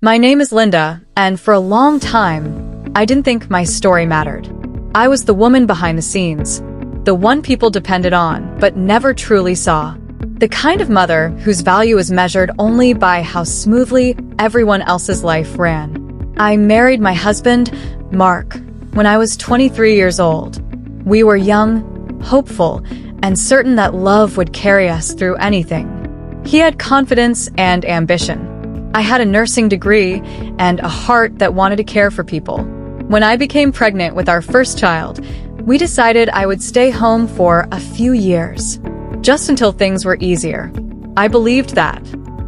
My name is Linda, and for a long time, I didn't think my story mattered. I was the woman behind the scenes, the one people depended on but never truly saw. The kind of mother whose value is measured only by how smoothly everyone else's life ran. I married my husband, Mark, when I was 23 years old. We were young, hopeful, and certain that love would carry us through anything. He had confidence and ambition. I had a nursing degree and a heart that wanted to care for people. When I became pregnant with our first child, we decided I would stay home for a few years, just until things were easier. I believed that.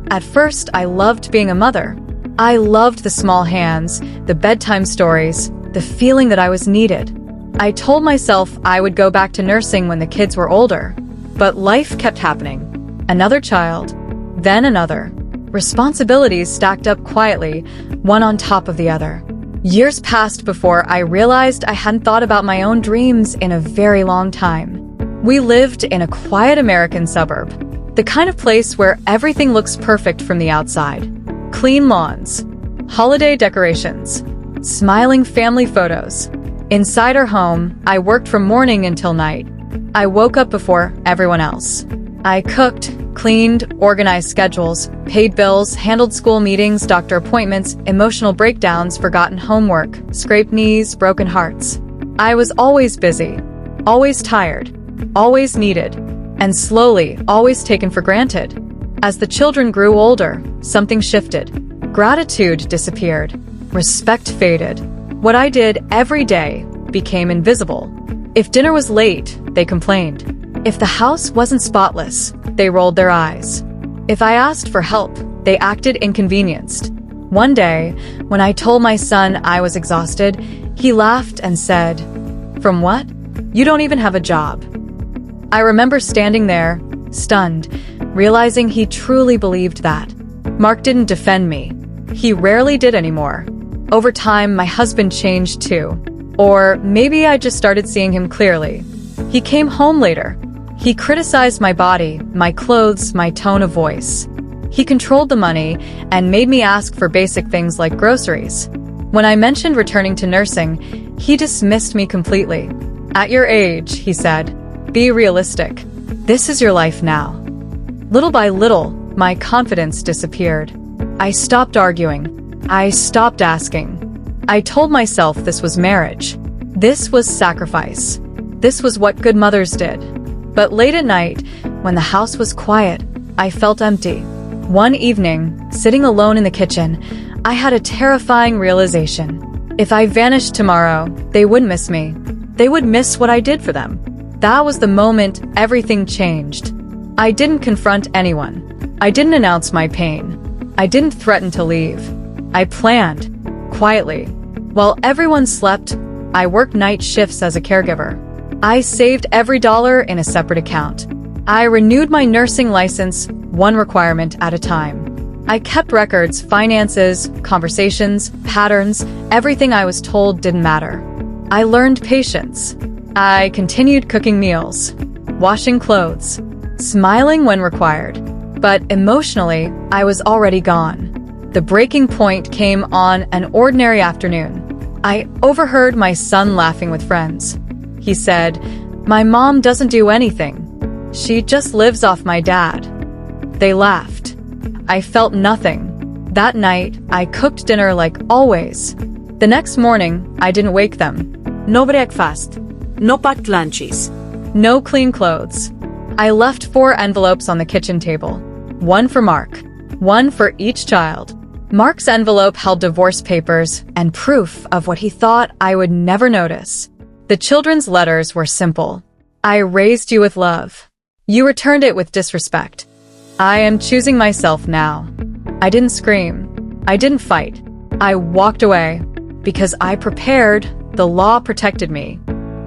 At first, I loved being a mother. I loved the small hands, the bedtime stories, the feeling that I was needed. I told myself I would go back to nursing when the kids were older, but life kept happening. Another child, then another. Responsibilities stacked up quietly, one on top of the other. Years passed before I realized I hadn't thought about my own dreams in a very long time. We lived in a quiet American suburb, the kind of place where everything looks perfect from the outside. Clean lawns, holiday decorations, smiling family photos. Inside our home, I worked from morning until night. I woke up before everyone else. I cooked, cleaned, organized schedules, paid bills, handled school meetings, doctor appointments, emotional breakdowns, forgotten homework, scraped knees, broken hearts. I was always busy, always tired, always needed, and slowly always taken for granted. As the children grew older, something shifted. Gratitude disappeared. Respect faded. What I did every day became invisible. If dinner was late, they complained. If the house wasn't spotless, they rolled their eyes. If I asked for help, they acted inconvenienced. One day, when I told my son I was exhausted, he laughed and said, "From what? You don't even have a job." I remember standing there, stunned, realizing he truly believed that. Mark didn't defend me. He rarely did anymore. Over time, my husband changed too. Or maybe I just started seeing him clearly. He came home later. He criticized my body, my clothes, my tone of voice. He controlled the money and made me ask for basic things like groceries. When I mentioned returning to nursing, he dismissed me completely. "At your age," he said, "be realistic. This is your life now." Little by little, my confidence disappeared. I stopped arguing. I stopped asking. I told myself this was marriage. This was sacrifice. This was what good mothers did. But late at night, when the house was quiet, I felt empty. One evening, sitting alone in the kitchen, I had a terrifying realization. If I vanished tomorrow, they wouldn't miss me. They would miss what I did for them. That was the moment everything changed. I didn't confront anyone. I didn't announce my pain. I didn't threaten to leave. I planned, quietly. While everyone slept, I worked night shifts as a caregiver. I saved every dollar in a separate account. I renewed my nursing license, one requirement at a time. I kept records, finances, conversations, patterns. Everything I was told didn't matter. I learned patience. I continued cooking meals, washing clothes, smiling when required. But emotionally, I was already gone. The breaking point came on an ordinary afternoon. I overheard my son laughing with friends. He said, "My mom doesn't do anything. She just lives off my dad." They laughed. I felt nothing. That night, I cooked dinner like always. The next morning, I didn't wake them. No breakfast. No packed lunches. No clean clothes. I left 4 envelopes on the kitchen table. One for Mark. One for each child. Mark's envelope held divorce papers and proof of what he thought I would never notice. The children's letters were simple. "I raised you with love. You returned it with disrespect. I am choosing myself now." I didn't scream. I didn't fight. I walked away. Because I prepared, the law protected me.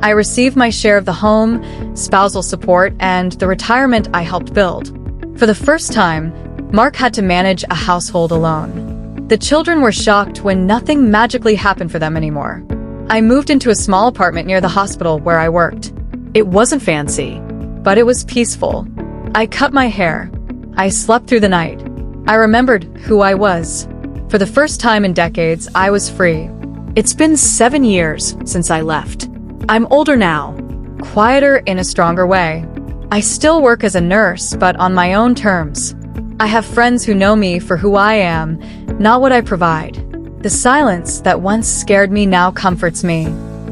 I received my share of the home, spousal support, and the retirement I helped build. For the first time, Mark had to manage a household alone. The children were shocked when nothing magically happened for them anymore. I moved into a small apartment near the hospital where I worked. It wasn't fancy, but it was peaceful. I cut my hair. I slept through the night. I remembered who I was. For the first time in decades, I was free. It's been 7 years since I left. I'm older now. Quieter in a stronger way. I still work as a nurse, but on my own terms. I have friends who know me for who I am, not what I provide. The silence that once scared me now comforts me.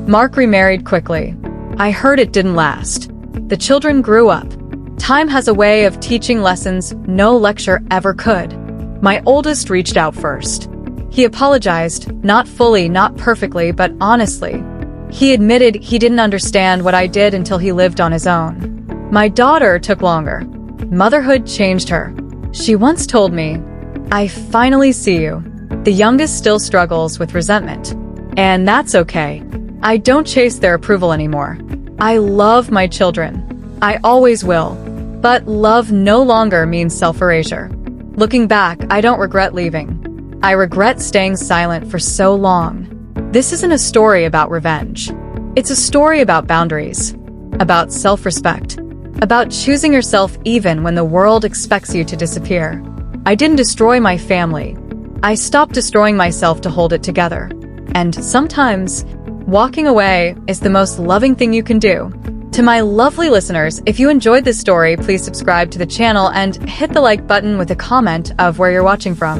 Mark remarried quickly. I heard it didn't last. The children grew up. Time has a way of teaching lessons no lecture ever could. My oldest reached out first. He apologized, not fully, not perfectly, but honestly. He admitted he didn't understand what I did until he lived on his own. My daughter took longer. Motherhood changed her. She once told me, "I finally see you." The youngest still struggles with resentment. And that's okay. I don't chase their approval anymore. I love my children. I always will. But love no longer means self-erasure. Looking back, I don't regret leaving. I regret staying silent for so long. This isn't a story about revenge. It's a story about boundaries, about self-respect, about choosing yourself even when the world expects you to disappear. I didn't destroy my family. I stopped destroying myself to hold it together. And sometimes, walking away is the most loving thing you can do. To my lovely listeners, if you enjoyed this story, please subscribe to the channel and hit the like button with a comment of where you're watching from.